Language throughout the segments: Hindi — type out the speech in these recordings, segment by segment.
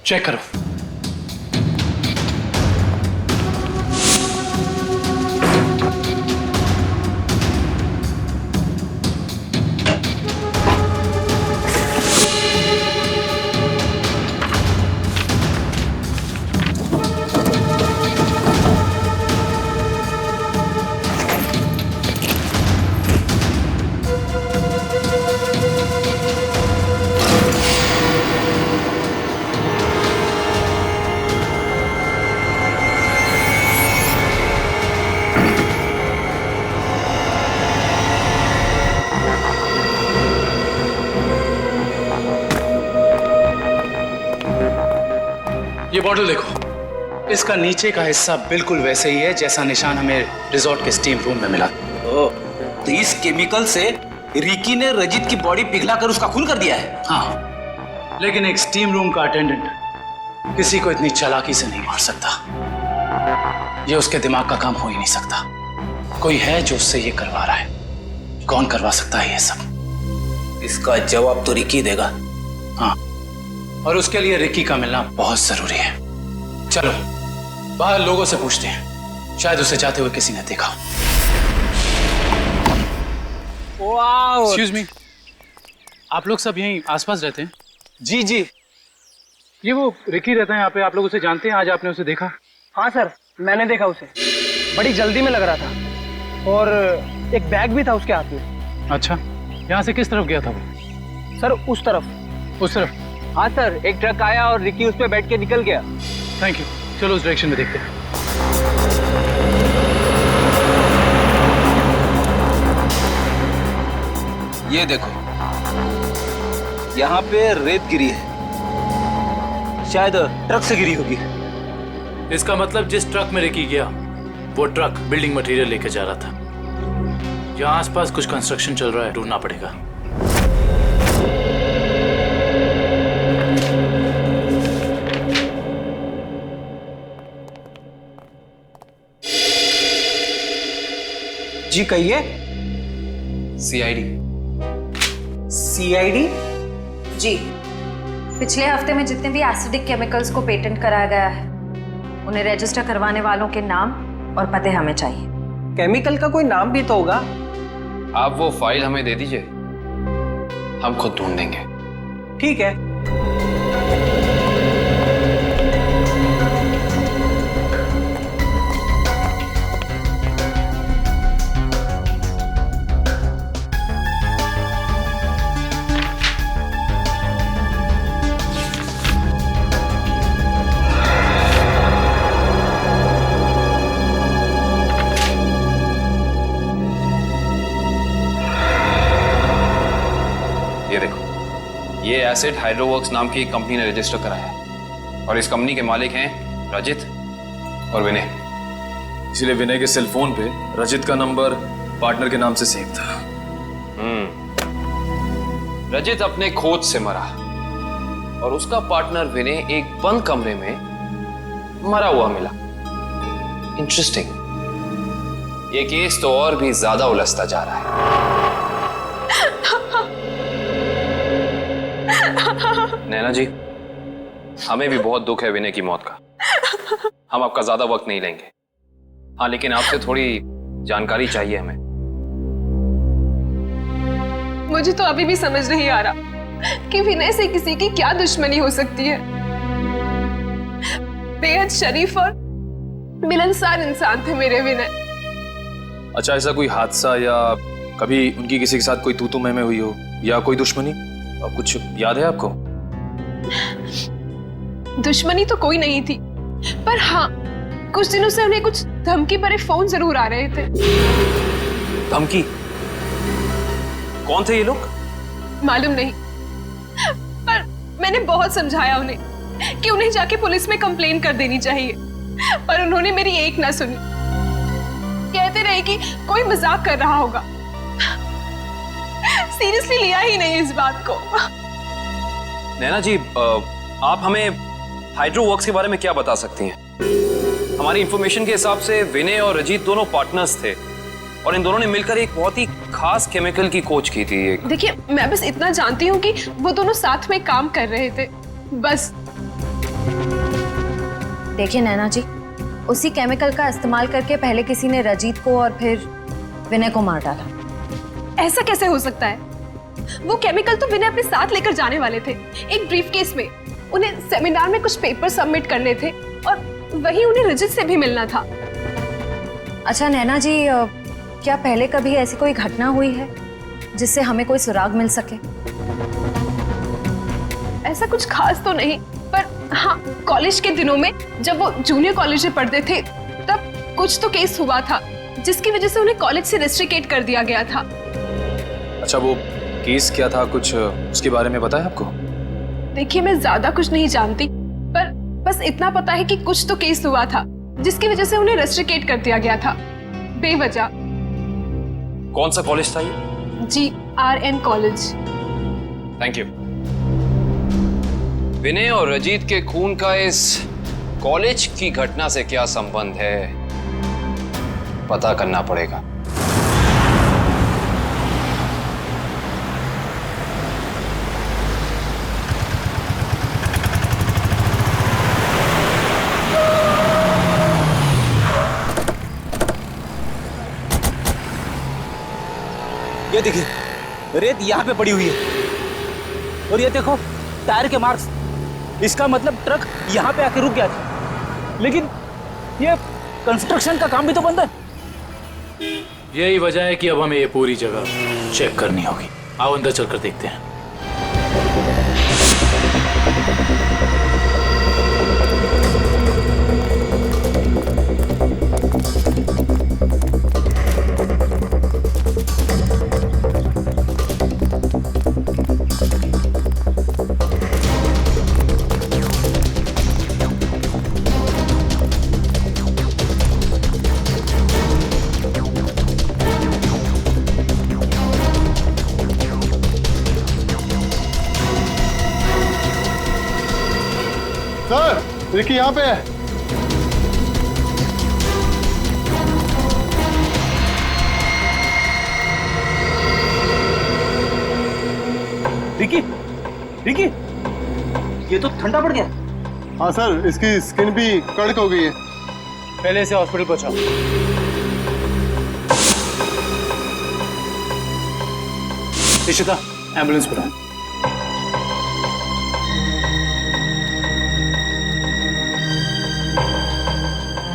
चेक करो। ये बॉटल देखो, इसका नीचे का हिस्सा बिल्कुल वैसे ही है जैसा निशान हमें रिजॉर्ट के स्टीम रूम में मिला। ओह, तो इस केमिकल से रिकी ने रजित की बॉडी पिघलाकर उसका खून कर दिया है। हाँ, लेकिन एक स्टीम रूम का अटेंडेंट किसी को इतनी चालाकी से नहीं मार सकता। ये उसके दिमाग का काम हो ही नहीं सकता। कोई है जो उससे ये करवा रहा है। कौन करवा सकता है ये सब? इसका जवाब तो रिकी देगा। हाँ, और उसके लिए रिकी का मिलना बहुत जरूरी है। चलो बाहर लोगों से पूछते हैं, शायद उसे जाते हुए किसी ने देखा। एक्सक्यूज मी, आप लोग सब यहीं आसपास रहते हैं? जी जी। ये वो रिकी रहता है यहाँ पे, आप लोग उसे जानते हैं? आज आपने उसे देखा? हाँ सर, मैंने देखा उसे। बड़ी जल्दी में लग रहा था और एक बैग भी था उसके हाथ में। अच्छा, यहाँ से किस तरफ गया था वो? सर उस तरफ। उस तरफ? हाँ सर, एक ट्रक आया और रिकी उस पे बैठ के निकल गया। थैंक यू, चलो उस डायरेक्शन में देखते हैं। ये देखो, यहाँ पे रेत गिरी है, शायद ट्रक से गिरी होगी। इसका मतलब जिस ट्रक में रिकी गया वो ट्रक बिल्डिंग मटेरियल लेके जा रहा था। यहाँ आसपास कुछ कंस्ट्रक्शन चल रहा है, ढूंढना पड़ेगा। जी कहिए। सीआईडी। सीआईडी? जी, पिछले हफ्ते में जितने भी एसिडिक केमिकल्स को पेटेंट कराया गया है उन्हें रजिस्टर करवाने वालों के नाम और पते हमें चाहिए। केमिकल का कोई नाम भी तो होगा। आप वो फाइल हमें दे दीजिए, हम खुद ढूंढ देंगे। ठीक है। ये देखो, ये एसिड हाइड्रोवर्क्स नाम की एक कंपनी ने रजिस्टर कराया है और इस कंपनी के मालिक हैं रजित और विनय। इसलिए विनय के सेल फोन पे रजित का नंबर पार्टनर के नाम से सेव था। रजित अपने खोज से मरा और उसका पार्टनर विनय एक बंद कमरे में मरा हुआ मिला। इंटरेस्टिंग। ये केस तो और भी ज्यादा उलझता जा रहा है। नैना जी, हमें भी बहुत दुख है विनय की मौत का। हम आपका ज्यादा वक्त नहीं लेंगे। हाँ, लेकिन आपसे थोड़ी जानकारी चाहिए हमें। मुझे तो अभी भी समझ नहीं आ रहा कि विनय से किसी की क्या दुश्मनी हो सकती है। बेहद शरीफ और मिलनसार इंसान थे मेरे विनय। अच्छा, ऐसा कोई हादसा या कभी उनकी किसी के साथ कोई तू मैं हुई हो या कोई दुश्मनी, कुछ याद है आपको? दुश्मनी तो कोई नहीं थी, पर हाँ, कुछ दिनों से उन्हें कुछ धमकी भरे फोन जरूर आ रहे थे। धमकी? कौन थे ये लोग? मालूम नहीं, पर मैंने बहुत समझाया उन्हें कि उन्हें जाके पुलिस में कंप्लेन कर देनी चाहिए, पर उन्होंने मेरी एक ना सुनी। कहते रहे कि कोई मजाक कर रहा होगा। सीरियसली लिया ही नहीं इस बात को। नैना जी, आप हमें हाइड्रोवर्क्स के बारे में क्या बता सकती हैं? हमारी इंफॉर्मेशन के हिसाब से विनय और रजीत दोनों पार्टनर्स थे और इन दोनों ने मिलकर एक बहुत ही खास केमिकल की खोज की थी। देखिए, मैं बस इतना जानती हूँ कि वो दोनों साथ में काम कर रहे थे, बस। देखिए नैना जी, उसी केमिकल का इस्तेमाल करके पहले किसी ने रजीत को और फिर विनय को मार डाला। ऐसा कैसे हो सकता है? वो केमिकल तो विनय अपने साथ लेकर जाने वाले थे, एक ब्रीफकेस में। उन्हें सेमिनार में कुछ पेपर सबमिट करने थे और वहीं उन्हें रजत से भी मिलना था। अच्छा नैना जी, क्या पहले कभी ऐसी कोई घटना हुई है जिससे हमें कोई सुराग मिल सके? ऐसा कुछ खास तो नहीं, पर हाँ, कॉलेज के दिनों में जब वो जूनियर कॉलेज में पढ़ते थे तब कुछ तो केस हुआ था जिसकी वजह से उन्हें कॉलेज से रेस्ट्रिकेट कर दिया गया था। अच्छा, वो केस क्या था, कुछ उसके बारे में पता है आपको? देखिए, मैं ज्यादा कुछ नहीं जानती, पर बस इतना पता है कि कुछ तो केस हुआ था जिसकी वजह से उन्हें रेस्ट्रिकेट कर दिया गया था बेवजह। कौन सा कॉलेज था ये? GRN college. Thank you. Vinay और रजीत के खून का इस कॉलेज की घटना से क्या संबंध है, पता करना पड़ेगा। ये देखिए, रेत यहाँ पे पड़ी हुई है और ये देखो टायर के मार्क्स। इसका मतलब ट्रक यहाँ पे आके रुक गया था, लेकिन ये कंस्ट्रक्शन का काम भी तो बंद है। यही वजह है कि अब हमें ये पूरी जगह चेक करनी होगी। आओ अंदर चलकर देखते हैं। सर, रिकी यहाँ पे है। रिकी, रिकी, ये तो ठंडा पड़ गया। हाँ सर, इसकी स्किन भी कड़क हो गई है। पहले से हॉस्पिटल पहुंचाओ। इशिता, एम्बुलेंस बुलाओ।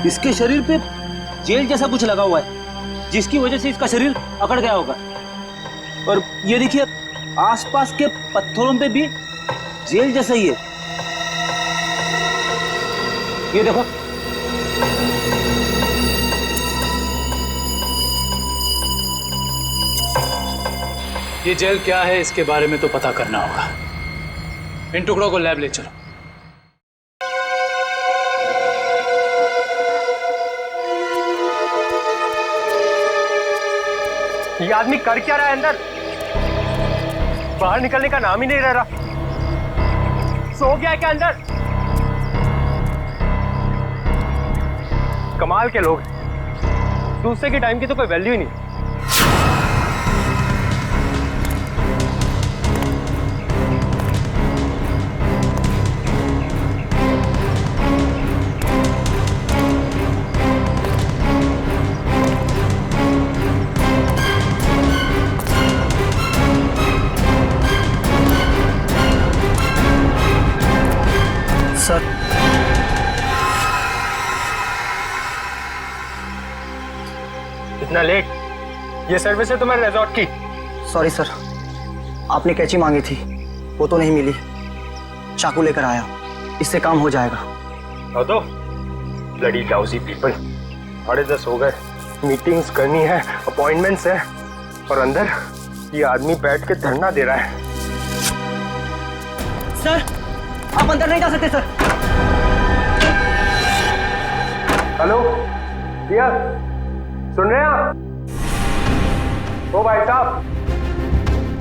इसके शरीर पे जेल जैसा कुछ लगा हुआ है जिसकी वजह से इसका शरीर अकड़ गया होगा। और ये देखिए, आसपास के पत्थरों पे भी जेल जैसा ही है। ये देखो, ये जेल क्या है इसके बारे में तो पता करना होगा। इन टुकड़ों को लैब ले चलो। ये आदमी कर क्या रहा है अंदर? बाहर निकलने का नाम ही नहीं ले रहा। सो गया है क्या अंदर? कमाल के लोग, दूसरे के टाइम की तो कोई वैल्यू ही नहीं। सर, इतना लेट? ये सर्विस है तुम्हारे रिजॉर्ट की? सॉरी सर, आपने कैंची मांगी थी, वो तो नहीं मिली। चाकू लेकर आया, इससे काम हो जाएगा। तो ब्लडी लाउजी पीपल, 10:30 हो गए। मीटिंग्स करनी है, अपॉइंटमेंट्स है, और अंदर ये आदमी बैठ के धरना दे रहा है। सर, आप अंदर नहीं जा सकते सर। हेलो भैया, सुन रहे हैं आप? ओ भाई साहब,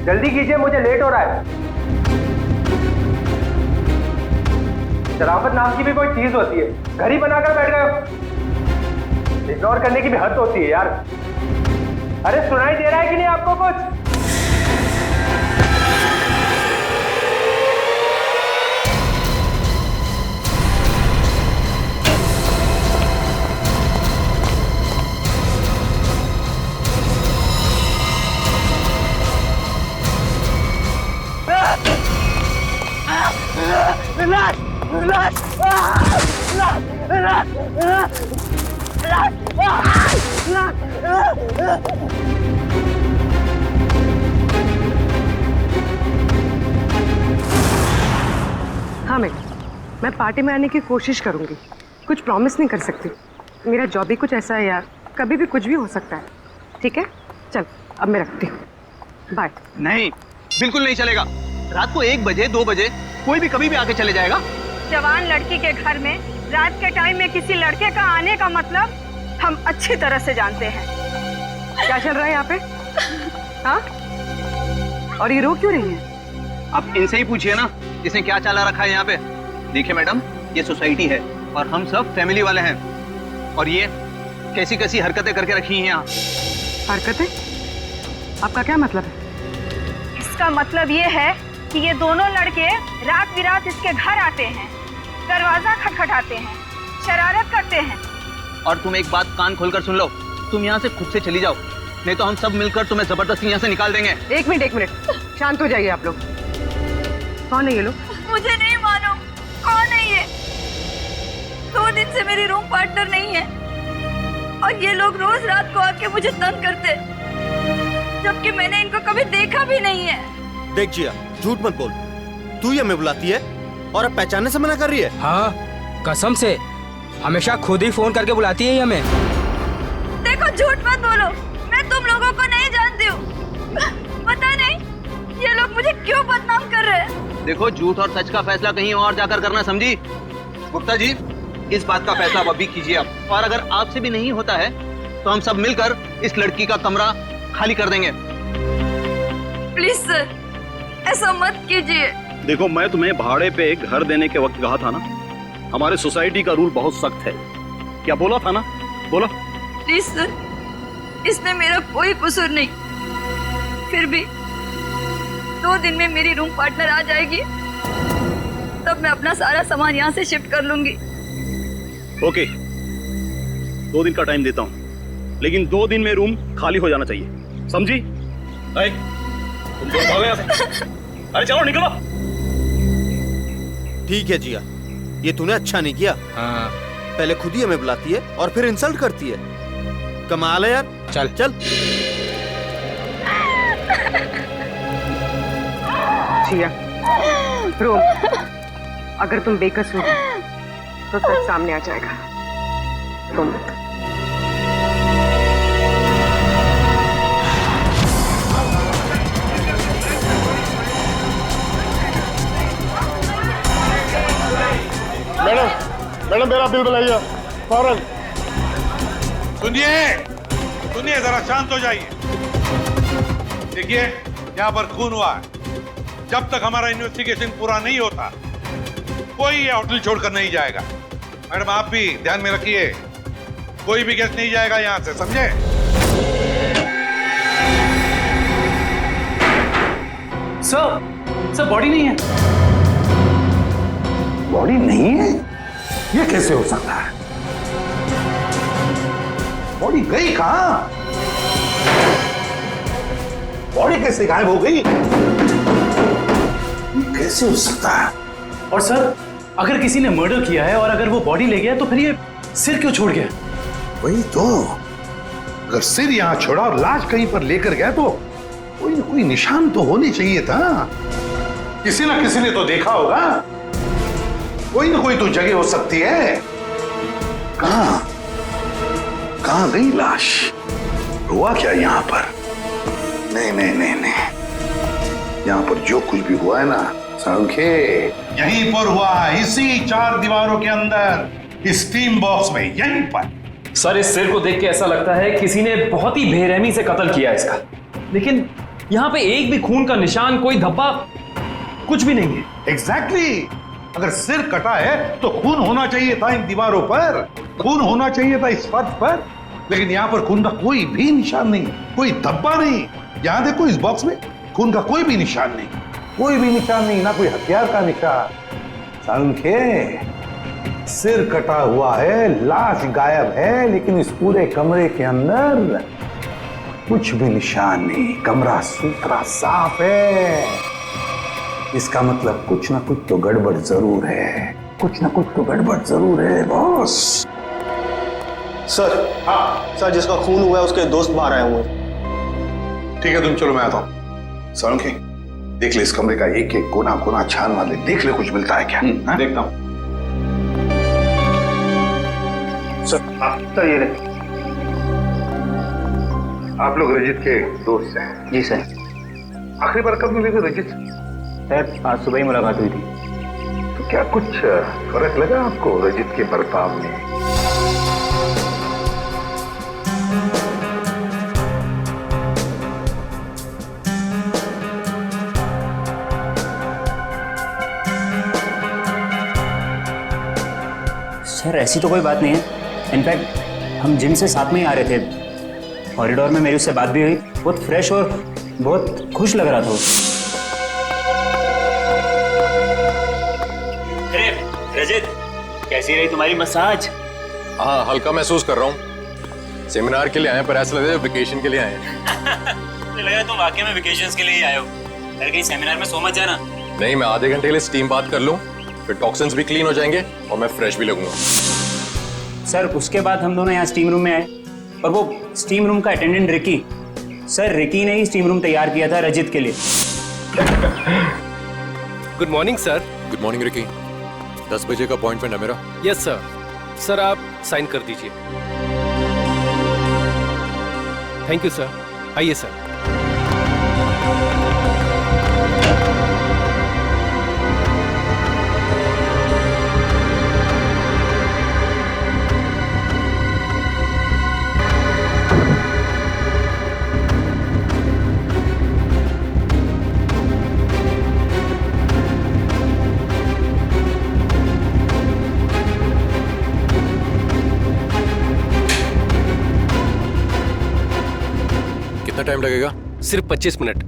जल्दी कीजिए, मुझे लेट हो रहा है। शराफत नाम की भी कोई चीज होती है, घर ही बनाकर बैठ गए हो। इग्नोर करने की भी हद होती है यार। अरे सुनाई दे रहा है कि नहीं आपको कुछ? लाश लाश लाश हाँ मैं पार्टी में आने की कोशिश करूंगी, कुछ प्रॉमिस नहीं कर सकती। मेरा जॉब ही कुछ ऐसा है यार, कभी भी कुछ भी हो सकता है। ठीक है, चल अब मैं रखती हूँ, बाय। नहीं, बिल्कुल नहीं चलेगा। रात को 1 बजे 2 बजे कोई भी कभी भी आके चले जाएगा। जवान लड़की के घर में रात के टाइम में किसी लड़के का आने का मतलब हम अच्छी तरह से जानते हैं। क्या चल रहा है यहाँ पे? हाँ? और ये रो क्यों रही है? आप इनसे ही पूछिए ना, इसने क्या चाला रखा है यहाँ पे। देखिए मैडम, ये सोसाइटी है और हम सब फैमिली वाले हैं, और ये कैसी कैसी हरकतें करके रखी हैं यहाँ। हरकतें? आपका क्या मतलब है? इसका मतलब ये है कि ये दोनों लड़के रात बिरात इसके घर आते हैं, दरवाजा खटखटाते हैं, शरारत करते हैं। और तुम एक बात कान खोलकर सुन लो, तुम यहाँ से खुद से चली जाओ, नहीं तो हम सब मिलकर तुम्हें जबरदस्ती यहाँ से निकाल देंगे। एक मिनट, शांत हो जाइए आप लोग। कौन है ये लोग? मुझे नहीं मालूम कौन है ये। 2 दिन से मेरी रूम पार्टनर नहीं है और ये लोग रोज रात को आके मुझे तंग करते, जबकि मैंने इनको कभी देखा भी नहीं है। देख जिया, झूठ मत बोल। तू ही हमें बुलाती है और अब पहचानने से मना कर रही है। हाँ, कसम से हमेशा खुद ही फोन करके बुलाती है हमें। देखो, झूठ मत बोलो, मैं तुम लोगों को नहीं जानती हूँ। पता नहीं ये लोग मुझे क्यों बदनाम कर रहे हैं। देखो, झूठ और सच का फैसला कहीं और जाकर करना, समझी? गुप्ता जी, इस बात का फैसला आप अभी कीजिए आप, और अगर आपसे भी नहीं होता है तो हम सब मिलकर इस लड़की का कमरा खाली कर देंगे। प्लीज सर, ऐसा मत कीजिए। देखो, मैं तुम्हें भाड़े पे घर देने के वक्त कहा था ना, हमारे सोसाइटी का रूल बहुत सख्त है। क्या बोला था ना? बोला। प्लीज सर, इसमें मेरा कोई कसूर नहीं। फिर भी 2 दिन में मेरी रूम पार्टनर आ जाएगी, तब मैं अपना सारा सामान यहाँ से शिफ्ट कर लूंगी। ओके, 2 दिन का टाइम देता हूँ, लेकिन 2 दिन में रूम खाली हो जाना चाहिए, समझी? तुम दोनों भागो यहाँ से। अरे चलो निकलो। ठीक है जिया, ये तूने अच्छा नहीं किया। हाँ। पहले खुद ही हमें बुलाती है और फिर इंसल्ट करती है। कमाल है यार। चल चल। जिया, रोम, अगर तुम बेकसूर हो तो सच सामने आ जाएगा। तुम मैडम मेरा बिल बनाइए फौरन। सुनिए, जरा शांत हो जाइए। देखिए, यहाँ पर खून हुआ है। जब तक हमारा इन्वेस्टिगेशन पूरा नहीं होता, कोई ये होटल छोड़कर नहीं जाएगा। मैडम, आप भी ध्यान में रखिए, कोई भी गेस्ट नहीं जाएगा यहाँ से, समझे? सर बॉडी नहीं है। बॉडी नहीं है? ये कैसे हो सकता है? बॉडी गई कहां? बॉडी कैसे गायब हो गई? कैसे हो सकता है? और सर, अगर किसी ने मर्डर किया है और अगर वो बॉडी ले गया तो फिर ये सिर क्यों छोड़ गया? वही तो, अगर सिर यहां छोड़ा और लाश कहीं पर लेकर गया तो कोई ना कोई निशान तो होने चाहिए था। किसी ना किसी ने तो देखा होगा। कोई ना कोई तो जगह हो सकती है। कहां गई लाश? हुआ क्या यहाँ पर? नहीं नहीं नहीं नहीं, यहाँ पर जो कुछ भी हुआ है ना सांखे, यहीं पर हुआ है, इसी 4 दीवारों के अंदर, इस टीम बॉक्स में, यहीं पर। सर, इस सिर को देख के ऐसा लगता है किसी ने बहुत ही बेरहमी से कत्ल किया इसका, लेकिन यहाँ पे एक भी खून का निशान, कोई धब्बा, कुछ भी नहीं है। एग्जैक्टली, अगर सिर कटा है तो खून होना चाहिए था इन दीवारों पर, खून होना चाहिए था इस फर्श पर, लेकिन यहाँ पर खून का कोई भी निशान नहीं, कोई धब्बा नहीं। यहाँ देखो, इस बॉक्स में खून का कोई भी निशान नहीं, कोई भी निशान नहीं, ना कोई हथियार का निशान। सांखे, सिर कटा हुआ है, लाश गायब है, लेकिन इस पूरे कमरे के अंदर कुछ भी निशान नहीं, कमरा सुथरा साफ है। इसका मतलब कुछ ना कुछ तो गड़बड़ जरूर है, कुछ ना कुछ तो गड़बड़ जरूर है बॉस। सर, हाँ सर, जिसका खून हुआ है उसके दोस्त बाहर आए हुए हैं। ठीक है, तुम चलो, मैं आता हूँ। सोलंकी, देख ले इस कमरे का एक एक कोना कोना छान मार ले, देख ले कुछ मिलता है क्या। देखता हूँ। सर ये रहे। आप लोग रजित के दोस्त हैं? जी सर। आखिरी बार कब मिले थे रजित? सर आज सुबह ही मुलाकात हुई थी। तो क्या कुछ फर्क लगा आपको रजित के बर्ताव में? सर ऐसी तो कोई बात नहीं है। इनफैक्ट हम जिम से साथ में ही आ रहे थे, कॉरिडोर में मेरी उससे बात भी हुई। बहुत फ्रेश और बहुत खुश लग रहा था। अरे रजित, कैसी रही तुम्हारी मसाज? हाँ, हल्का महसूस कर रहा हूँ। सेमिनार के लिए आए पर ऐसा लग रहा है वेकेशन के लिए आए हैं। मुझे लगा तुम वाकई में वेकेशंस के लिए ही आए हो। अरे कहीं सेमिनार में सो मत जाना। नहीं, मैं आधे घंटे के लिए स्टीम बात कर लूँ, फिर टॉक्सिन्स भी क्लीन हो जाएंगे और मैं फ्रेश भी लगूंगा। सर उसके बाद हम दोनों यहाँ स्टीम रूम में आए और वो स्टीम रूम का अटेंडेंट रिकी, सर रिकी ने ही स्टीम रूम तैयार किया था रजित के लिए। Good morning sir. Good morning Ricky. 10 बजे का अपॉइंटमेंट है मेरा। Yes sir. सर आप साइन कर दीजिए। Thank you sir. आइए सर। कितना टाइम लगेगा? सिर्फ 25 मिनट।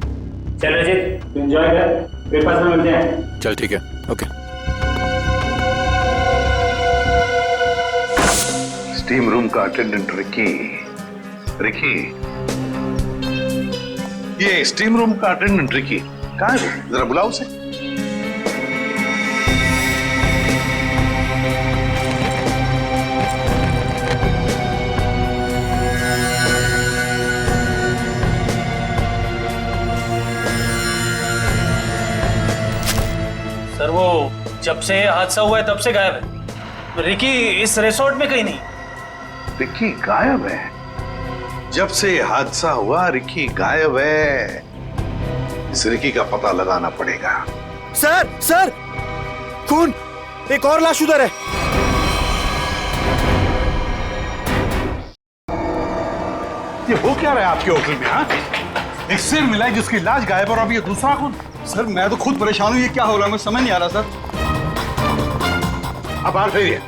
चल रजित, एंजॉय कर, ब्रेकफास्ट में मिलते हैं। चल ठीक है, ओके। स्टीम रूम का अटेंडेंट रिकी। रिकी, ये स्टीम रूम का अटेंडेंट रिकी कहाँ है? जरा बुलाओ उसे। सर वो जब से हादसा हुआ है तब से गायब है। रिकी इस रिसोर्ट में कहीं नहीं। रिकी गायब है? जब से हादसा हुआ रिकी गायब है। इस रिकी का पता लगाना पड़ेगा। सर सर, खून, एक और लाश उधर है। ये हो क्या रहा है आपके होटल में? हाँ, एक सिर मिला है जिसकी लाश गायब और अब ये दूसरा खून। सर मैं तो खुद परेशान हूँ, ये क्या हो रहा है मुझे समझ नहीं आ रहा सर। अब बाहर फेरिए।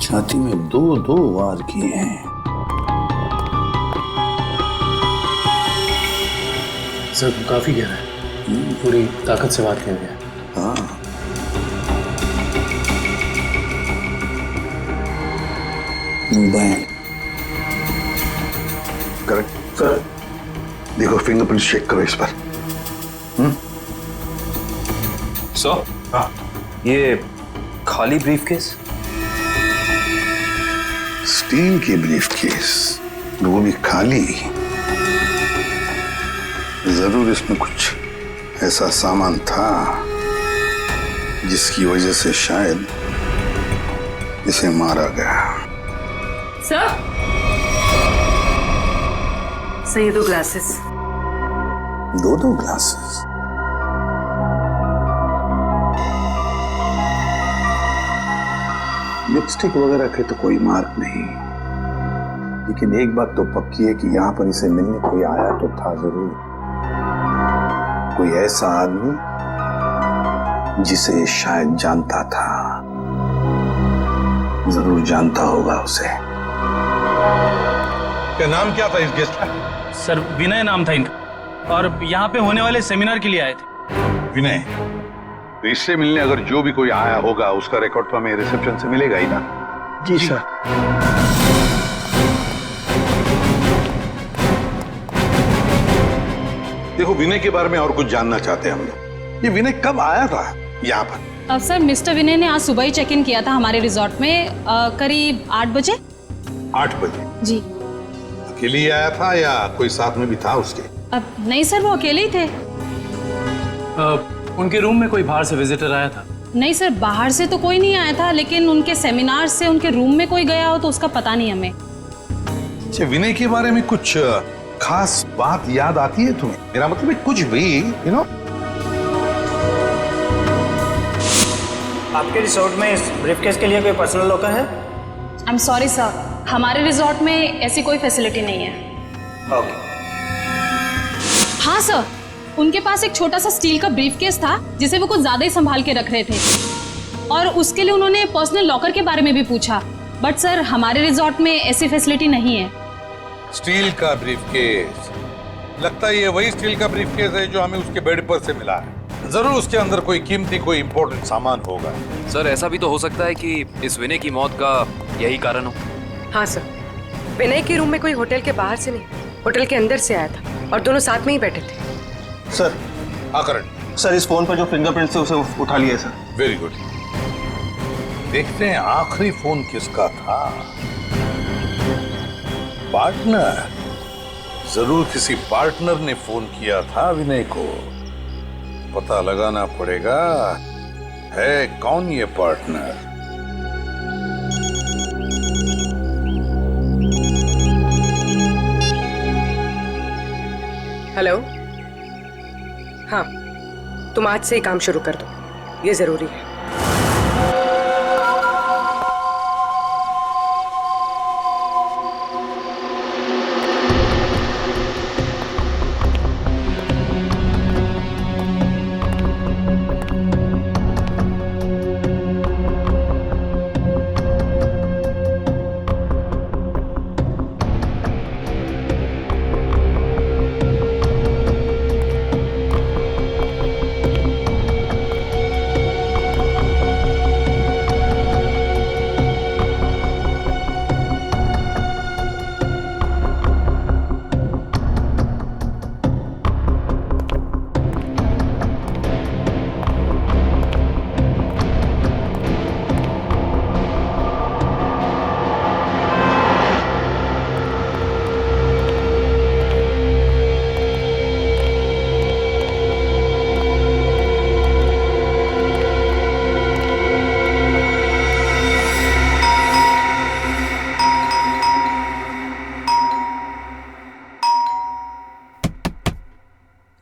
छाती में दो वार किए हैं। सर काफी गहरा है, पूरी ताकत से वार किया गया। हाँ, करेक्ट सर। देखो फिंगरप्रिंट चेक करो इस पर। सर, हाँ, ये खाली ब्रीफकेस? स्टील की ब्रीफकेस, वो भी खाली। जरूर इसमें कुछ ऐसा सामान था जिसकी वजह से शायद इसे मारा गया। सर, ये 2 ग्लासेस। 2 ग्लासेस? लिपस्टिक वगैरह के तो कोई मार्क नहीं, लेकिन एक बात तो पक्की है कि यहाँ पर इसे मिलने कोई आया तो था जरूर। कोई ऐसा आदमी जिसे शायद जानता था, जरूर जानता होगा उसे। क्या नाम क्या था इस गेस्ट का? सर विनय नाम था इनका, और यहाँ पे होने वाले सेमिनार के लिए आए थे। विनय? तो इससे मिलने अगर जो भी कोई आया होगा उसका रिकॉर्ड तो हमें रिसेप्शन से मिलेगा ही ना। जी सर। देखो, विनय के बारे में और कुछ जानना चाहते हैं हम लोग। ये विनय कब आया था यहाँ पर? सर, मिस्टर विनय ने आज सुबह ही चेक इन किया था हमारे रिजॉर्ट में, करीब 8 बजे। 8 बजे? जी। अकेले ही आया था या कोई साथ में भी था उसके? अब नहीं सर, वो अकेले ही थे। उनके रूम में कोई बाहर से विजिटर आया था? नहीं सर, बाहर से तो कोई नहीं आया था, लेकिन उनके सेमिनार से उनके रूम में कोई गया हो तो उसका पता नहीं हमें। अच्छा, विनय के बारे में कुछ खास बात याद आती है तुम्हें? मेरा मतलब है कुछ भी, यू नो। आपके रिसोर्ट में इस ब्रीफकेस के लिए कोई पर्सनल लॉकर है? आई एम सॉरी सर, हमारे रिजॉर्ट में ऐसी कोई फैसिलिटी नहीं है। ओके। हाँ सर, उनके पास एक छोटा सा स्टील का ब्रीफकेस था जिसे वो कुछ ज्यादा ही संभाल के रख रहे थे, और उसके लिए उन्होंने पर्सनल लॉकर के बारे में भी पूछा, बट सर हमारे रिजॉर्ट में ऐसी फैसिलिटी नहीं है। स्टील का ब्रीफकेस? लगता है ये वही स्टील का ब्रीफकेस है जो हमें उसके बेड पर से मिला है। जरूर उसके अंदर कोई कीमती, कोई इंपॉर्टेंट सामान होगा। सर, ऐसा भी तो हो सकता है कि इस विनय की मौत का यही कारण हो। हाँ सर, विनय के रूम में कोई होटल के बाहर से नहीं, होटल के अंदर से आया था और दोनों साथ में ही बैठे थे। सर। हाँ करण। सर, इस फोन पर जो फिंगरप्रिंट थे उसे उठा लिया सर। Very good. देखते हैं आखिरी फोन किसका था। पार्टनर, जरूर किसी पार्टनर ने फोन किया था विनय को। पता लगाना पड़ेगा है कौन ये पार्टनर। हेलो। हाँ, तुम आज से ही काम शुरू कर दो, ये जरूरी है।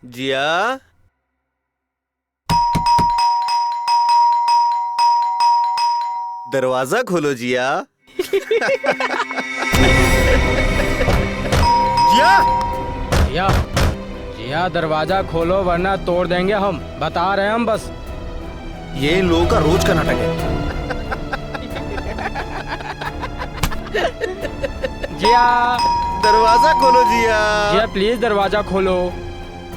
जिया, दरवाजा खोलो जिया। जिया, जिया, जिया दरवाजा खोलो वरना तोड़ देंगे हम, बता रहे हैं हम बस। ये इन लोगों का रोज का नाटक है। जिया, दरवाजा खोलो जिया। जिया प्लीज दरवाजा खोलो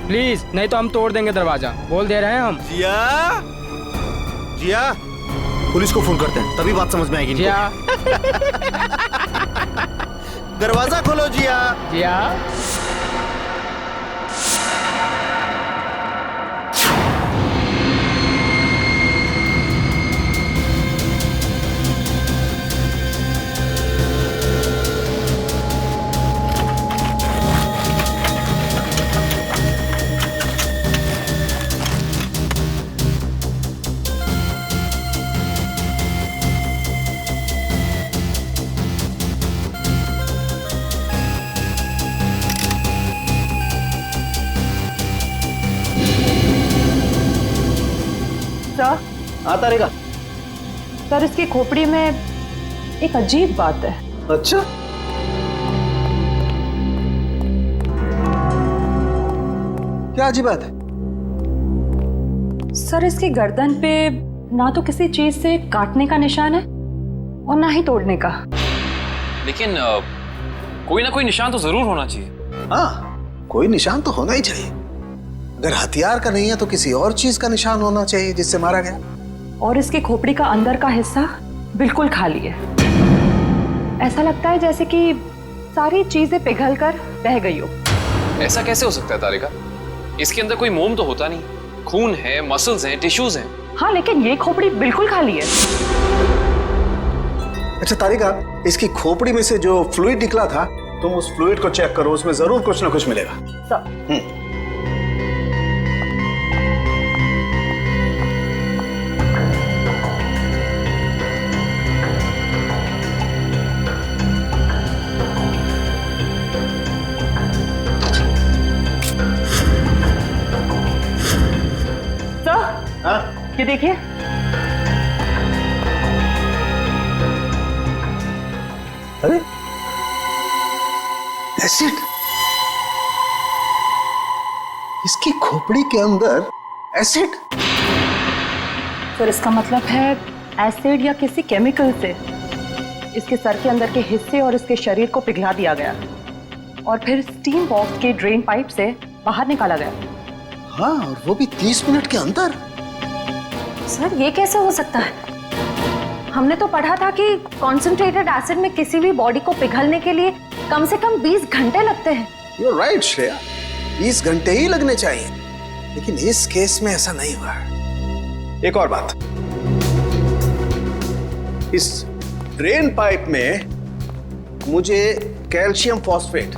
प्लीज, नहीं तो हम तोड़ देंगे दरवाजा, बोल दे रहे हैं हम। जिया, जिया, पुलिस को फोन करते हैं तभी बात समझ में आएगी। जिया, दरवाजा खोलो जिया। जिया, सर। आता रहेगा। सर, इसकी खोपड़ी में एक अजीब बात है। अच्छा, क्या अजीब बात है? सर, इसकी गर्दन पे ना तो किसी चीज से काटने का निशान है और ना ही तोड़ने का। लेकिन कोई ना कोई निशान तो जरूर होना चाहिए। हाँ, कोई निशान तो होना ही चाहिए। अगर हथियार का नहीं है तो किसी और चीज का निशान होना चाहिए जिससे मारा गया। और इसकी खोपड़ी का अंदर का हिस्सा बिल्कुल खाली है। ऐसा लगता है जैसे कि सारी चीजें पिघल कर बह गई हो। ऐसा कैसे हो सकता है तारिका? इसके अंदर कोई मोम तो होता नहीं। खून है, मसल्स हैं, टिश्यूज हैं। हाँ, लेकिन ये खोपड़ी बिल्कुल खाली है। अच्छा तारिका, इसकी खोपड़ी में से जो फ्लूइड निकला था, तुम उस फ्लूइड को चेक करो, उसमें जरूर कुछ ना कुछ मिलेगा। ये देखिए, अरे एसिड, इसकी खोपड़ी के अंदर एसिड। सर इसका मतलब है एसिड या किसी केमिकल से इसके सर के अंदर के हिस्से और इसके शरीर को पिघला दिया गया और फिर स्टीम बॉक्स के ड्रेन पाइप से बाहर निकाला गया। हाँ, और वो भी 30 मिनट के अंदर। सर ये कैसे हो सकता है? हमने तो पढ़ा था कि कॉन्सेंट्रेटेड एसिड में किसी भी बॉडी को पिघलने के लिए कम से कम 20 घंटे लगते हैं। You're right, श्रेया, 20 घंटे ही लगने चाहिए, लेकिन इस केस में ऐसा नहीं हुआ। एक और बात, इस ड्रेन पाइप में मुझे कैल्शियम फॉस्फेट,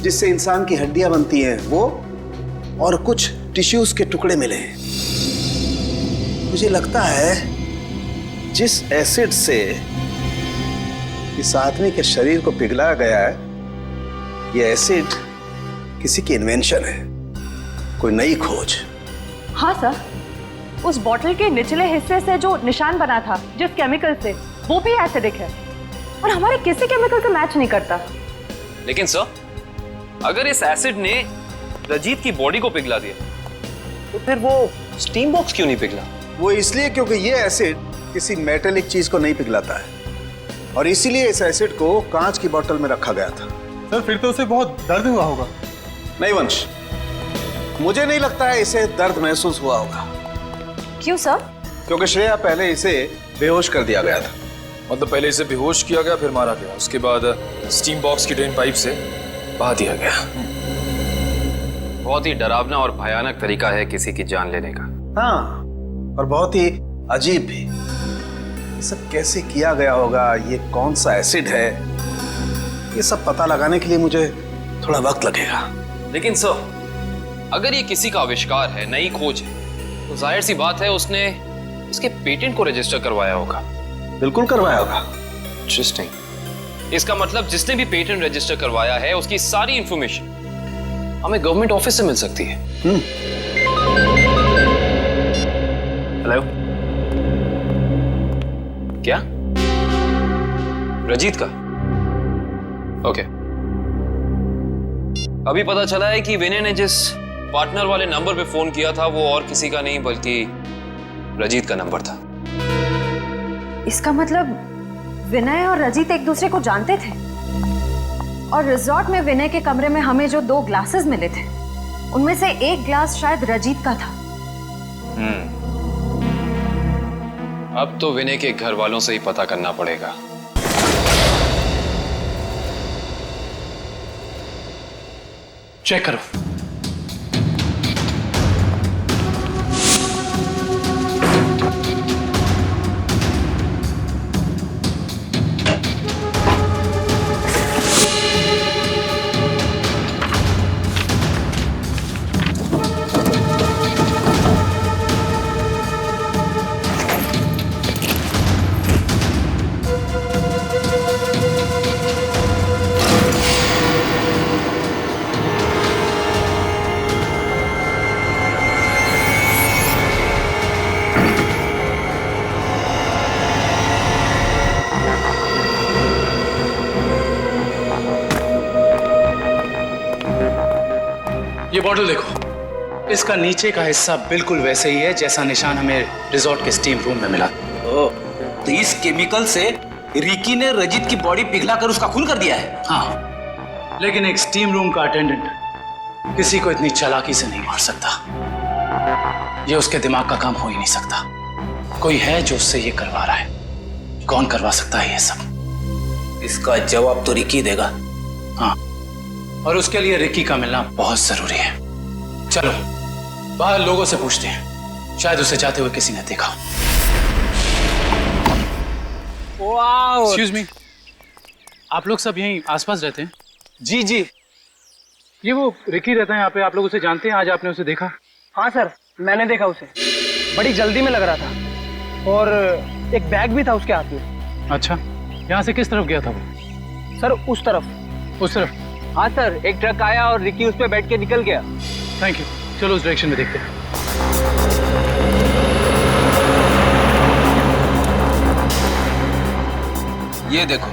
जिससे इंसान की हड्डियां बनती हैं, वो और कुछ टिश्यूज के टुकड़े मिले हैं। मुझे लगता है जिस एसिड से इस आदमी के शरीर को पिघलाया गया है, यह एसिड किसी की इन्वेंशन है, कोई नई खोज। हाँ सर, उस बॉटल के निचले हिस्से से जो निशान बना था जिस केमिकल से, वो भी एसिडिक है और हमारे किसी केमिकल से मैच नहीं करता। लेकिन सर, अगर इस एसिड ने रजीत की बॉडी को पिघला दिया, तो फिर वो स्टीम बॉक्स क्यों नहीं पिघला? वो इसलिए क्योंकि ये एसिड किसी मेटेलिक चीज को नहीं पिघलाता है, और इसीलिए इस एसिड को कांच की बोतल में रखा गया था। सर फिर तो उसे बहुत दर्द हुआ होगा। नहीं वंश, मुझे नहीं लगता है इसे दर्द महसूस हुआ होगा। क्यों सर? क्योंकि श्रेया, पहले इसे बेहोश कर दिया गया था। मतलब पहले इसे बेहोश किया गया, फिर मारा गया, उसके बाद स्टीम बॉक्स की ड्रेन पाइप से बहा दिया गया। बहुत ही डरावना और भयानक तरीका है किसी की जान लेने का। हाँ, और बहुत ही अजीब भी। सब कैसे किया गया होगा, ये कौन सा एसिड है, ये सब पता लगाने के लिए मुझे थोड़ा वक्त लगेगा। लेकिन सर, अगर ये किसी का आविष्कार है, नई खोज है, तो जाहिर सी बात है उसने उसके पेटेंट को रजिस्टर करवाया होगा। बिल्कुल करवाया होगा। इंटरेस्टिंग। इसका मतलब जिसने भी पेटेंट रजिस्टर करवाया है, उसकी सारी इंफॉर्मेशन हमें गवर्नमेंट ऑफिस से मिल सकती है। हेलो, क्या? रजीत का? ओके। अभी पता चला है कि विनय ने जिस पार्टनर वाले नंबर पे फोन किया था, वो और किसी का नहीं बल्कि रजीत का नंबर था। इसका मतलब विनय और रजीत एक दूसरे को जानते थे, और रिजॉर्ट में विनय के कमरे में हमें जो 2 ग्लासेस मिले थे, उनमें से एक ग्लास शायद रजीत का था। अब तो विनय के घर वालों से ही पता करना पड़ेगा। चेक करो। ये बॉटल देखो, इसका नीचे का हिस्सा बिल्कुल वैसे ही है जैसा निशान हमें रिजॉर्ट के स्टीम रूम में मिला। तो इस केमिकल से रिकी ने रजीत की बॉडी पिघला कर उसका खून कर दिया है। हाँ, लेकिन एक स्टीम रूम का अटेंडेंट किसी को इतनी चालाकी से नहीं मार सकता। ये उसके दिमाग का काम हो ही नहीं सकता। कोई है जो उससे ये करवा रहा है। कौन करवा सकता है ये सब? इसका जवाब तो रिकी देगा। हाँ, और उसके लिए रिकी का मिलना बहुत जरूरी है। चलो बाहर लोगों से पूछते हैं, शायद उसे जाते हुए किसी ने देखा। एक्सक्यूज मी, आप लोग सब यहीं आसपास रहते हैं? जी जी। ये वो रिकी रहता है यहाँ पे, आप लोग उसे जानते हैं? आज आपने उसे देखा? हाँ सर, मैंने देखा उसे। बड़ी जल्दी में लग रहा था और एक बैग भी था उसके हाथ में। अच्छा, यहाँ से किस तरफ गया था वो? सर उस तरफ। उस तरफ? हाँ सर, एक ट्रक आया और रिकी उस पर बैठ के निकल गया। थैंक यू, चलो उस डायरेक्शन में देखते हैं। ये देखो,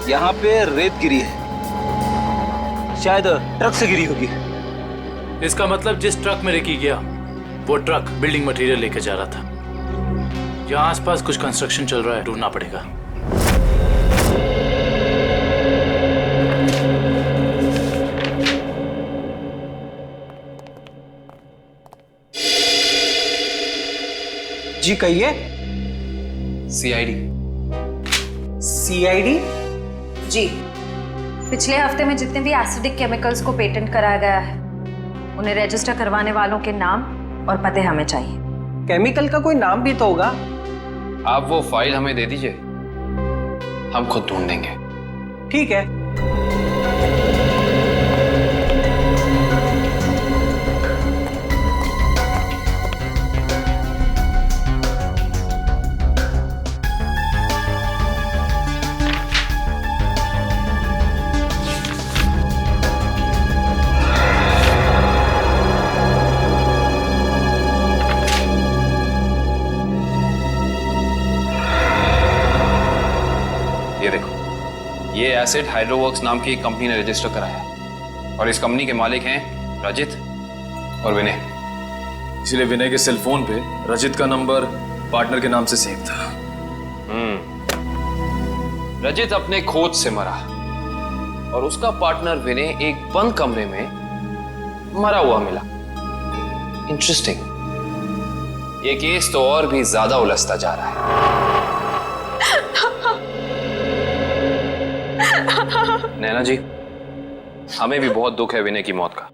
यहाँ पे रेत गिरी है, शायद ट्रक से गिरी होगी। इसका मतलब जिस ट्रक में रिकी गया वो ट्रक बिल्डिंग मटेरियल लेके जा रहा था। यहाँ आसपास कुछ कंस्ट्रक्शन चल रहा है, ढूंढना पड़ेगा। जी कहिए। सीआईडी। सीआईडी? जी, पिछले हफ्ते में जितने भी एसिडिक केमिकल्स को पेटेंट कराया गया है उन्हें रजिस्टर करवाने वालों के नाम और पते हमें चाहिए। केमिकल का कोई नाम भी तो होगा। आप वो फाइल हमें दे दीजिए, हम खुद ढूंढ देंगे। ठीक है। ये देखो, ये एसिड हाइड्रोवर्क्स नाम की एक कंपनी ने रजिस्टर कराया और इस कंपनी के मालिक हैं रजित और विनय। इसलिए विनय के सेल फोन पे रजित का नंबर पार्टनर के नाम से सेव था। रजित अपने खोज से मरा और उसका पार्टनर विनय एक बंद कमरे में मरा हुआ मिला। इंटरेस्टिंग। ये केस तो और भी ज्यादा उलझता जा रहा है। नैना जी, हमें भी बहुत दुख है विनय की मौत का।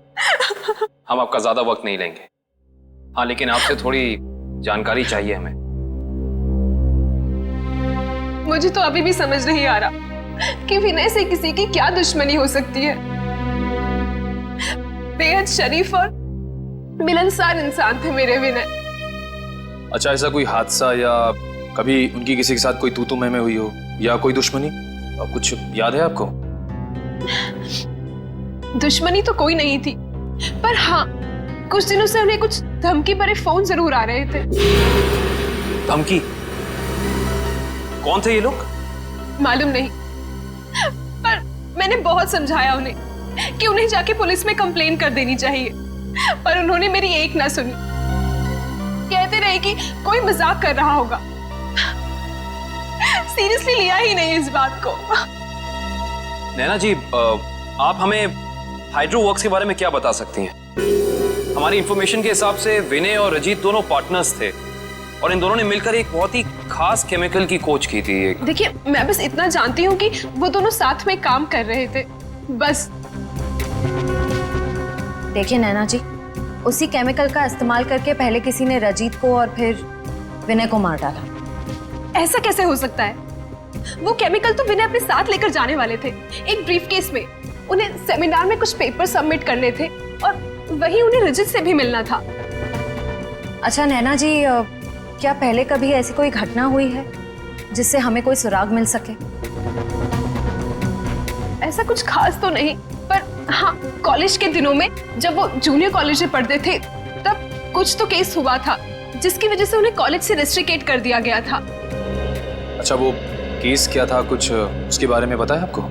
हम आपका ज्यादा वक्त नहीं लेंगे। हाँ, लेकिन आपसे थोड़ी जानकारी चाहिए हमें। मुझे तो अभी भी समझ नहीं आ रहा कि विनय से किसी की क्या दुश्मनी हो सकती है। बेहद शरीफ और मिलनसार इंसान थे मेरे विनय। अच्छा, ऐसा कोई हादसा या कभी उनकी किसी के साथ कोई तू मैं हुई हो या कोई दुश्मनी, कुछ याद है आपको? दुश्मनी तो कोई नहीं थी, पर हाँ, कुछ दिनों से उन्हें कुछ धमकी भरे फोन जरूर आ रहे थे। धमकी? कौन थे ये लोग? मालूम नहीं, पर मैंने बहुत समझाया उन्हें कि उन्हें जाके पुलिस में कंप्लेन कर देनी चाहिए, पर उन्होंने मेरी एक ना सुनी। कहते रहे कि कोई मजाक कर रहा होगा। सीरियसली लिया ही नहीं इस बात को। नैना जी, आप हमें हाइड्रोवर्क्स के बारे में क्या बता सकती हैं? हमारी इंफॉर्मेशन के हिसाब से विनय और रजीत दोनों पार्टनर्स थे और इन दोनों ने मिलकर एक बहुत ही खास केमिकल की खोज की थी। देखिए, मैं बस इतना जानती हूँ कि वो दोनों साथ में काम कर रहे थे, बस। देखिए नैना जी, उसी केमिकल का इस्तेमाल करके पहले किसी ने रजीत को और फिर विनय को मार डाला। ऐसा कैसे हो सकता है? वो केमिकल तो विनय अपने साथ लेकर जाने वाले थे, एक ब्रीफकेस में। उन्हें सेमिनार में कुछ पेपर सबमिट करने थे और वहीं उन्हें रजित से भी मिलना था। अच्छा नैना जी, क्या पहले कभी ऐसी कोई घटना हुई है जिससे हमें कोई सुराग मिल सके? ऐसा कुछ खास तो नहीं, पर हाँ, कॉलेज के दिनों में जब वो जूनियर कॉलेज में पढ़ते थे तब कुछ तो केस हुआ था जिसकी वजह से उन्हें कॉलेज से रेस्ट्रिकेट कर दिया गया था। अच्छा, वो केस क्या था, कुछ उसके बारे में पता है आपको?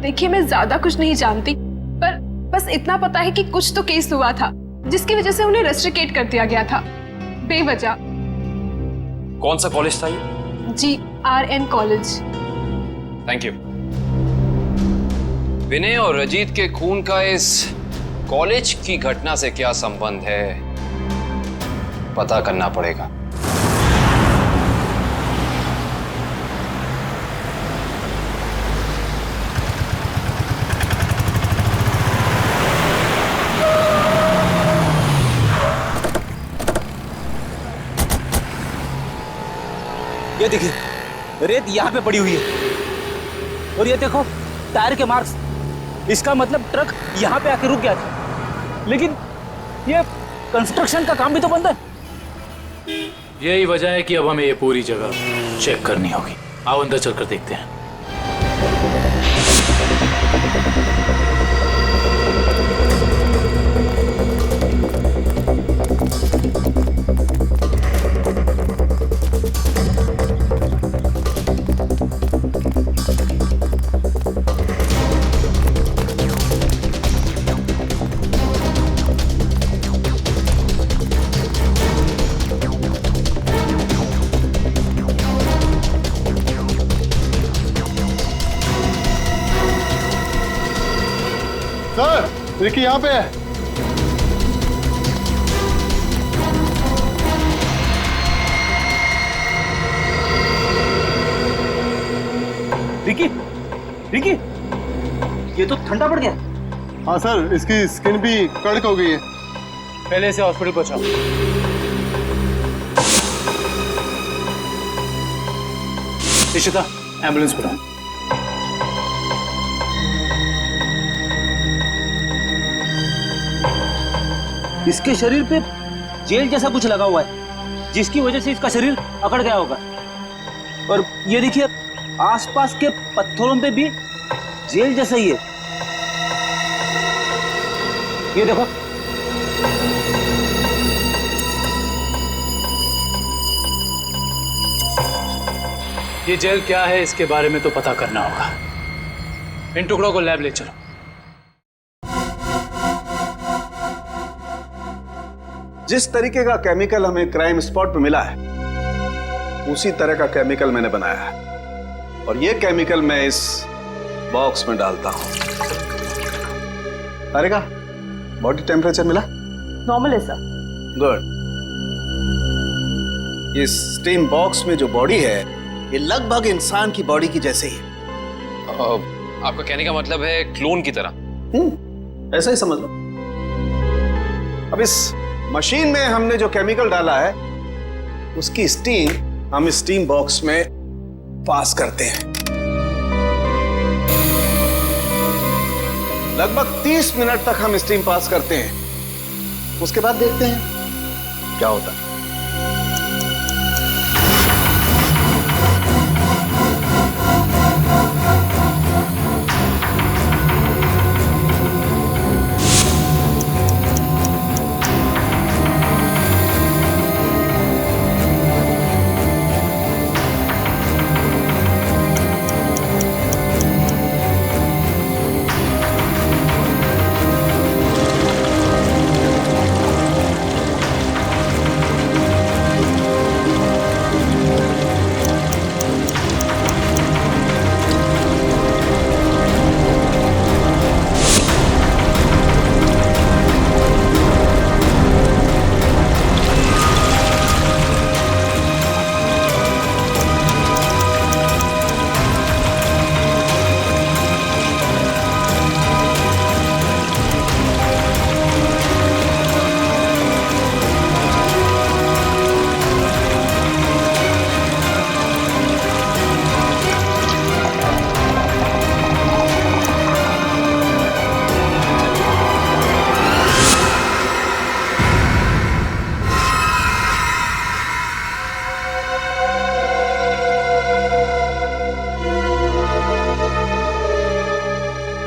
देखिए, मैं ज्यादा कुछ नहीं जानती, पर बस इतना पता है कि कुछ तो केस हुआ था जिसकी वजह से उन्हें रेस्ट्रिकेट कर दिया गया था बेवजह। कौन सा कॉलेज था ये? GRN college. Thank you. Vinay और रजीत के खून का इस कॉलेज की घटना से क्या संबंध है, पता करना पड़ेगा। ये देखिए, रेत यहाँ पे पड़ी हुई है और ये देखो टायर के मार्क्स। इसका मतलब ट्रक यहाँ पे आके रुक गया था, लेकिन ये कंस्ट्रक्शन का काम भी तो बंद है। यही वजह है कि अब हमें ये पूरी जगह चेक करनी होगी। आओ अंदर चलकर देखते हैं। सर, रिकी यहाँ पे है। रिकी, रिकी, ये तो ठंडा पड़ गया। हाँ सर, इसकी स्किन भी कड़क हो गई है। पहले इसे हॉस्पिटल पहुंचाओ। इशिता, एम्बुलेंस बुलाओ। इसके शरीर पे जेल जैसा कुछ लगा हुआ है, जिसकी वजह से इसका शरीर अकड़ गया होगा। और ये देखिए, आसपास के पत्थरों पे भी जेल जैसा ही है। ये देखो, ये जेल क्या है इसके बारे में तो पता करना होगा। इन टुकड़ों को लैब ले चलो। जिस तरीके का केमिकल हमें क्राइम स्पॉट पे मिला है, उसी तरह का केमिकल मैंने बनाया है और ये केमिकल मैं इस बॉक्स में डालता हूं। अरे का बॉडी टेम्परेचर मिला? नॉर्मल है सर। गुड। इस स्टीम बॉक्स में जो बॉडी है, ये लगभग इंसान की बॉडी की जैसे ही है। आपका कहने का मतलब है क्लोन की तरह? ऐसा ही समझ लो। अब इस मशीन में हमने जो केमिकल डाला है, उसकी स्टीम हम इस स्टीम बॉक्स में पास करते हैं। लगभग 30 मिनट तक हम स्टीम पास करते हैं। उसके बाद देखते हैं क्या होता है।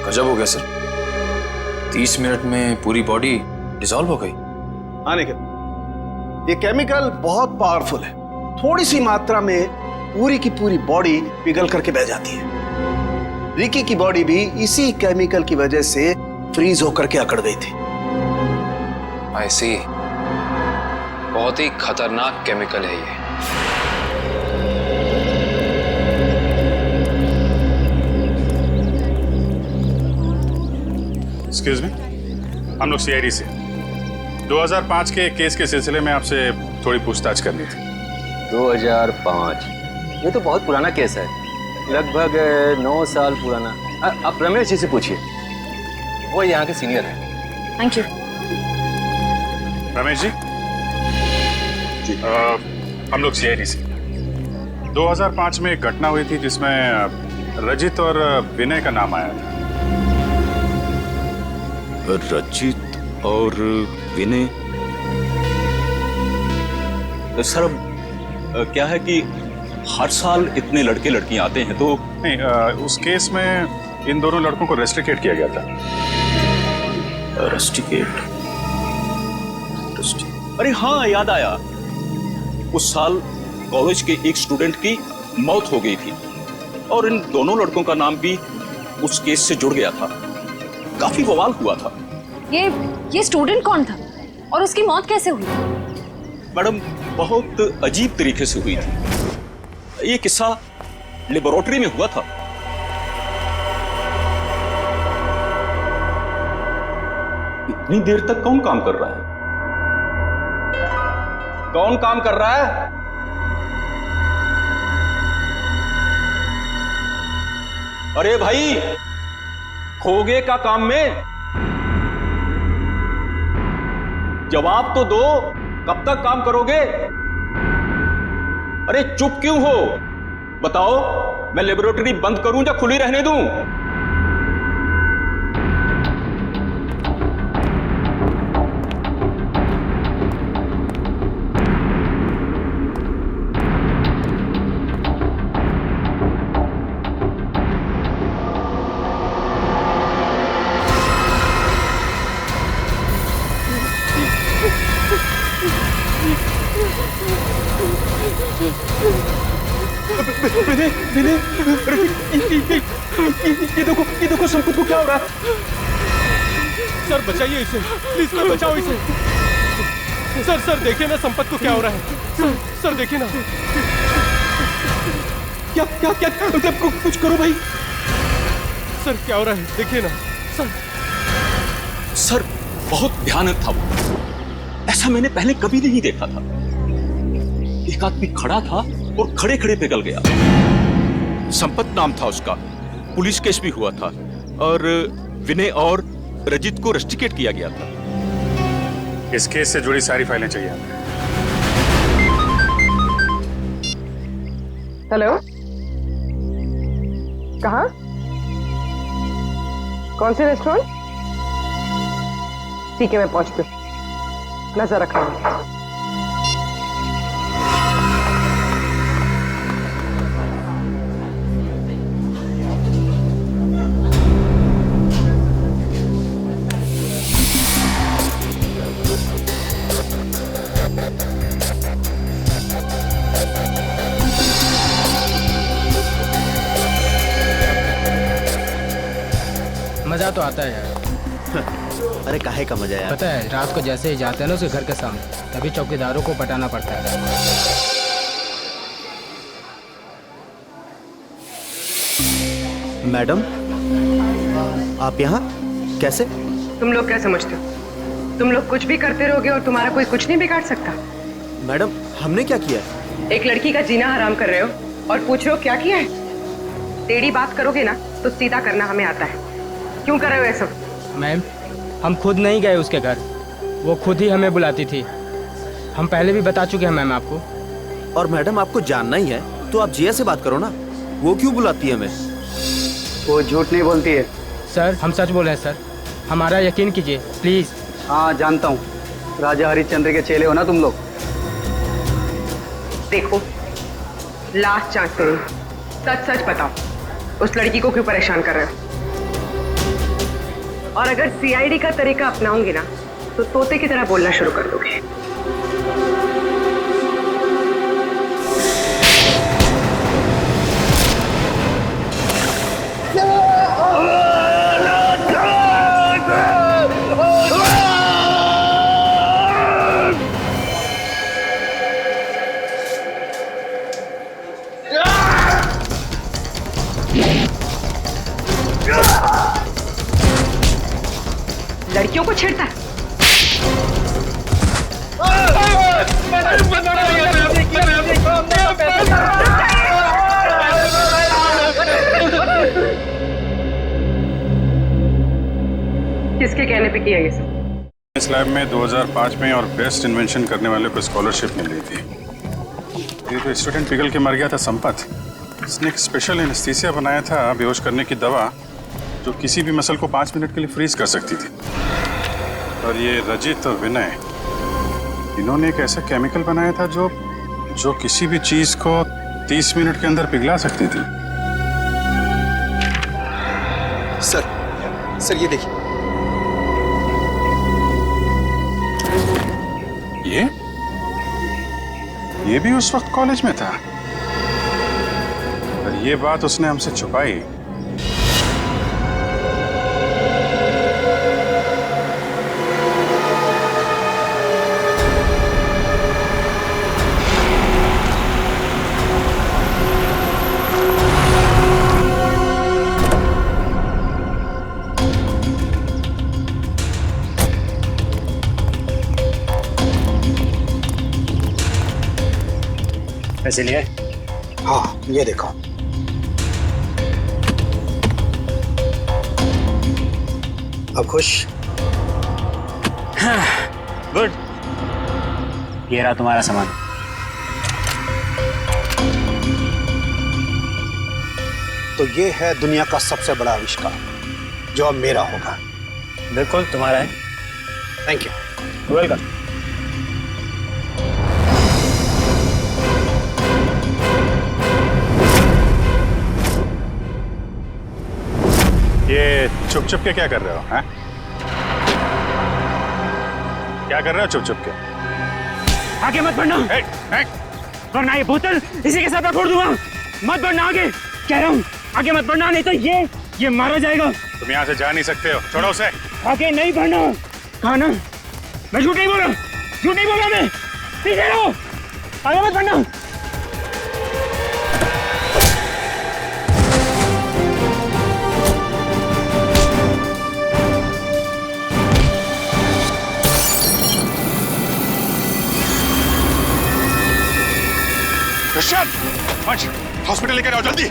गजब हो गया सर, 30 मिनट में पूरी बॉडी डिसॉल्व हो गई। हाँ निखिल, ये केमिकल बहुत पावरफुल है। थोड़ी सी मात्रा में पूरी की पूरी बॉडी पिघल करके बह जाती है। रिकी की बॉडी भी इसी केमिकल की वजह से फ्रीज होकर के अकड़ गई थी। आई सी, बहुत ही खतरनाक केमिकल है ये। एक्सक्यूज मी, हम लोग सीआईडी से। 2005 के केस के सिलसिले में आपसे थोड़ी पूछताछ करनी थी। 2005 ये तो बहुत पुराना केस है, लगभग 9 साल पुराना। आप रमेश जी से पूछिए, वो यहाँ के सीनियर हैं। Thank you. रमेश जी, हम लोग सीआईडी से 2005 में एक घटना हुई थी जिसमें रजित और विनय का नाम आया था। रजित और विनय? सर क्या है कि हर साल इतने लड़के लड़कियां आते हैं तो नहीं, उस केस में इन दोनों लड़कों को रेस्ट्रिकेट किया गया था। रेस्ट्रिकेट? अरे हाँ, याद आया, उस साल कॉलेज के एक स्टूडेंट की मौत हो गई थी और इन दोनों लड़कों का नाम भी उस केस से जुड़ गया था। काफी बवाल हुआ था। ये स्टूडेंट कौन था और उसकी मौत कैसे हुई? मैडम, बहुत अजीब तरीके से हुई थी। ये किस्सा लेबोरेटरी में हुआ था। इतनी देर तक कौन काम कर रहा है? कौन काम कर रहा है? अरे भाई, खोगे का काम में जवाब तो दो, कब तक काम करोगे? अरे चुप क्यों हो? बताओ, मैं लेबोरेटरी बंद करूं या खुली रहने दूं? विनय, विनय, ये देखो संपत को क्या हो रहा है? सर बचाइए इसे, प्लीज सर बचाओ इसे। सर देखिए ना संपत को क्या हो रहा है। सर देखिए ना। क्या कुछ करो भाई। सर क्या हो रहा है, देखिए ना सर बहुत भयानक था वो। ऐसा मैंने पहले कभी नहीं देखा था। एक आदमी खड़ा था और खड़े खड़े पिघल गया। संपत नाम था उसका, पुलिस केस भी हुआ था और विनय और रजित को रेस्ट्रिकेट किया गया था। इस केस से जुड़ी सारी फाइलें चाहिए। हेलो, कहाँ? कौन से रेस्टोरेंट? ठीक है, मैं पहुंचती हूँ, नजर रखना। मजा तो आता है यार। अरे काहे का मजा यार? पता है, रात को जैसे ही जाते हैं ना उसके घर के सामने, तभी चौकीदारों को पटाना पड़ता है। मैडम, आप यहाँ कैसे? तुम लोग क्या समझते हो? तुम लोग कुछ भी करते रहोगे और तुम्हारा कोई कुछ नहीं बिगाड़ सकता। मैडम, हमने क्या किया? एक लड़की का जीना हराम कर रहे हो और पूछ रहे हो क्या किया है? टेढ़ी बात करोगे ना तो सीधा करना हमें आता है। क्यों कर रहे हो ये सब? मैम, हम खुद नहीं गए उसके घर, वो खुद ही हमें बुलाती थी। हम पहले भी बता चुके हैं मैम आपको। और मैडम, आपको जानना ही है तो आप जिया से बात करो ना, वो क्यों बुलाती है हमें? वो झूठ नहीं बोलती है सर, हम सच बोल रहे हैं सर, हमारा यकीन कीजिए प्लीज। हाँ जानता हूँ, राजा हरिश्चंद्र के चेले हो ना तुम लोग। देखो, लास्ट चांस करो, सच सच बताओ, उस लड़की को क्यों परेशान कर रहे हो? और अगर सीआईडी का तरीका अपनाओगे ना तो तोते की तरह बोलना शुरू कर दोगे। लड़कियों को छेड़ता है। किसके कहने पे किया ये सब? इस लैब में 2005 में और बेस्ट इन्वेंशन करने वाले को स्कॉलरशिप मिल रही थी। ये तो स्टूडेंट पिघल के मर गया था संपत। इसने एक स्पेशल एनेस्थीसिया बनाया था बेहोश करने की दवा, जो किसी भी मसल को 5 मिनट के लिए फ्रीज कर सकती थी। और ये रजित और विनय, इन्होंने एक ऐसा केमिकल बनाया था जो किसी भी चीज को 30 मिनट के अंदर पिघला सकती थी। सर ये देखिए। ये भी उस वक्त कॉलेज में था, और ये बात उसने हमसे छुपाई। पैसे लिए? हाँ, ये देखो। अब खुश? गुड। ये रहा तुम्हारा सामान। तो ये है दुनिया का सबसे बड़ा आविष्कार, जो अब मेरा होगा। बिल्कुल तुम्हारा है। Thank you. वेलकम। ये चुप चुप के क्या कर रहे हो? हैं? क्या कर रहे हो चुप चुप के? आगे मत बढ़ना, वरना ये बोतल इसी के साथ मैं फोड़ दूंगा। मत बढ़ना आगे, कह रहा हूँ आगे मत बढ़ना, नहीं तो ये मारा जाएगा। तुम यहाँ से जा नहीं सकते हो, छोड़ो उसे। आगे नहीं बढ़ना, कहा ना, मैं झूठ नहीं बोला मैं। पीछे रहो, आगे मत बढ़ना। क्रिश्चियन, हॉस्पिटल लेकर आओ जल्दी।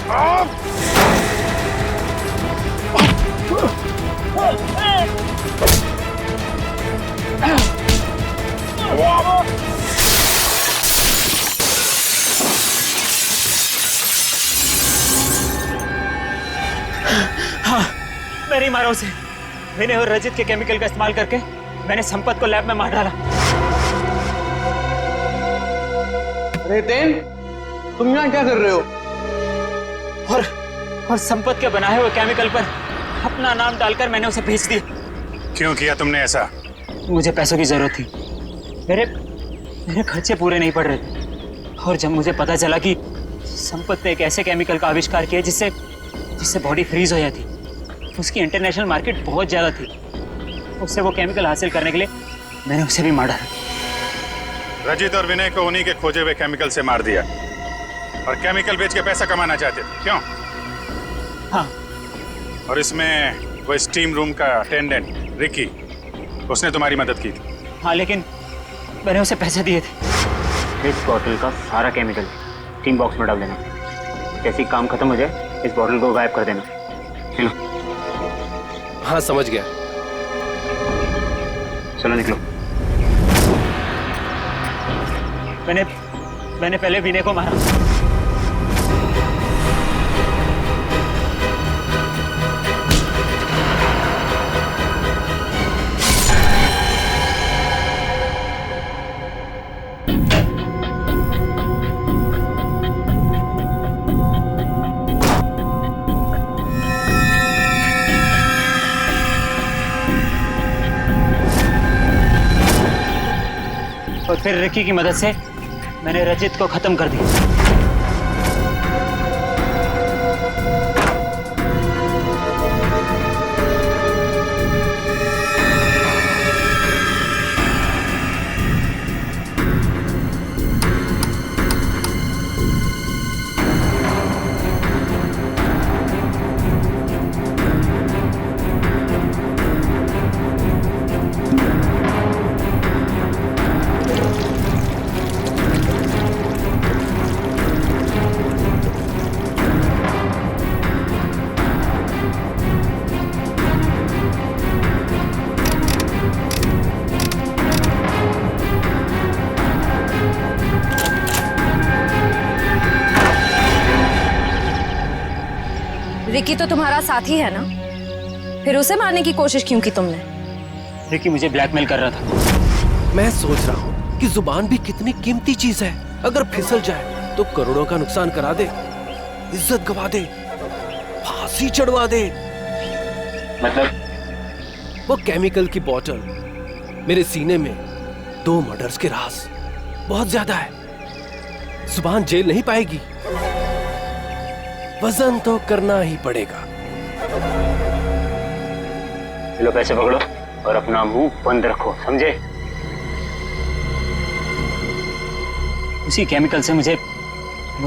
हाँ, मैं नहीं मारा उसे। मैंने और रजित के केमिकल का इस्तेमाल करके मैंने संपत को लैब में मार डाला। रेतेन, तुम यहाँ क्या कर रहे हो? और संपत के बनाए हुए केमिकल पर अपना नाम डालकर मैंने उसे भेज दिया। क्यों किया तुमने ऐसा? मुझे पैसों की जरूरत थी। मेरे खर्चे पूरे नहीं पड़ रहे थे। और जब मुझे पता चला कि संपत ने एक ऐसे केमिकल का आविष्कार किया जिससे बॉडी फ्रीज हो जाती, उसकी इंटरनेशनल मार्केट बहुत ज्यादा थी, उससे वो केमिकल हासिल करने के लिए मैंने उसे भी मारा। रजित और विनय को उन्हीं के खोजे हुए केमिकल से मार दिया, और केमिकल बेच के पैसा कमाना चाहते थे, क्यों? हाँ। और इसमें वो स्टीम रूम का अटेंडेंट रिकी, उसने तुम्हारी मदद की थी। हाँ, लेकिन मैंने उसे पैसे दिए थे। इस बॉटल का सारा केमिकल टीम बॉक्स में डाल देना। जैसे ही काम खत्म हो जाए, इस बॉटल को गायब कर देना। चलो। हाँ, समझ गया। चलो निकलो। मैंने पहले विनय को मारा। और फिर रिकी की मदद से मैंने रजित को खत्म कर दिया। रिकी तो तुम्हारा साथी है ना, फिर उसे मारने की कोशिश क्यों की तुमने? रिकी मुझे ब्लैकमेल कर रहा था। मैं सोच रहा हूँ कि जुबान भी कितनी कीमती चीज है, अगर फिसल जाए तो करोड़ों का नुकसान करा दे, इज्जत गवा दे, फांसी चढ़वा दे। मतलब? वो केमिकल की बोतल मेरे सीने में 2 मर्डर्स के राज, बहुत ज्यादा है। जुबान जेल नहीं पाएगी, वजन तो करना ही पड़ेगा। लो पैसे पकड़ो और अपना मुंह बंद रखो, समझे? उसी केमिकल से मुझे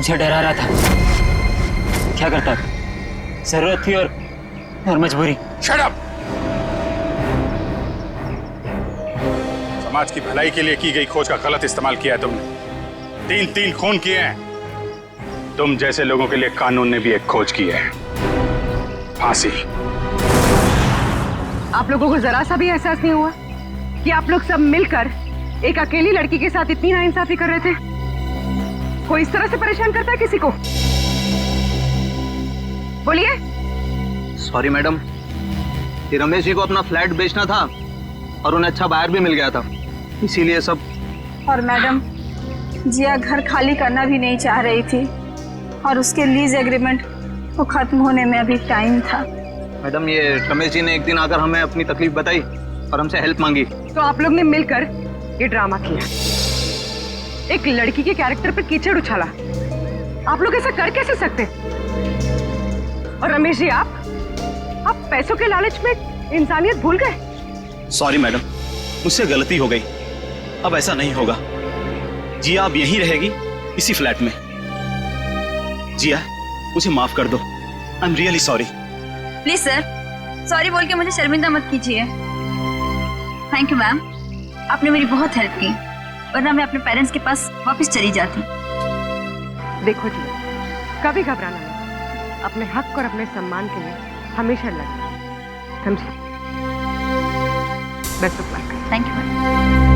डरा रहा था। क्या करता? जरूरत थी और मजबूरी। Shut up! समाज की भलाई के लिए की गई खोज का गलत इस्तेमाल किया है तुमने। 3 खून किए हैं। तुम जैसे लोगों के लिए कानून ने भी एक खोज की है, फांसी। आप लोगों को जरा सा भी एहसास नहीं हुआ कि आप लोग सब मिलकर एक अकेली लड़की के साथ इतनी नाइंसाफी कर रहे थे? कोई इस तरह से परेशान करता है किसी को? बोलिए। सॉरी मैडम, ये रमेश जी को अपना फ्लैट बेचना था और उन्हें अच्छा बायर भी मिल गया था, इसीलिए सब। और मैडम, जिया घर खाली करना भी नहीं चाह रही थी और उसके लीज एग्रीमेंट को खत्म होने में अभी टाइम था। मैडम, ये रमेश जी ने एक दिन आकर हमें अपनी तकलीफ बताई और हमसे हेल्प मांगी। तो आप लोग ने मिलकर ये ड्रामा किया, एक लड़की के कैरेक्टर पर कीचड़ उछाला। आप लोग ऐसा कर कैसे सकते? और रमेश जी, आप पैसों के लालच में इंसानियत भूल गए। सॉरी मैडम, मुझसे गलती हो गई, अब ऐसा नहीं होगा। जिया अब यहीं रहेगी, इसी फ्लैट में। जिया, मुझे माफ कर दो, I am really sorry. Please sir, sorry बोल के मुझे शर्मिंदा मत कीजिए। थैंक यू मैम, आपने मेरी बहुत हेल्प की, वरना मैं अपने पेरेंट्स के पास वापस चली जाती। देखो जी, कभी घबराना नहीं, अपने हक और अपने सम्मान के लिए हमेशा लड़ना, समझे? Best of luck. Thank you ma'am.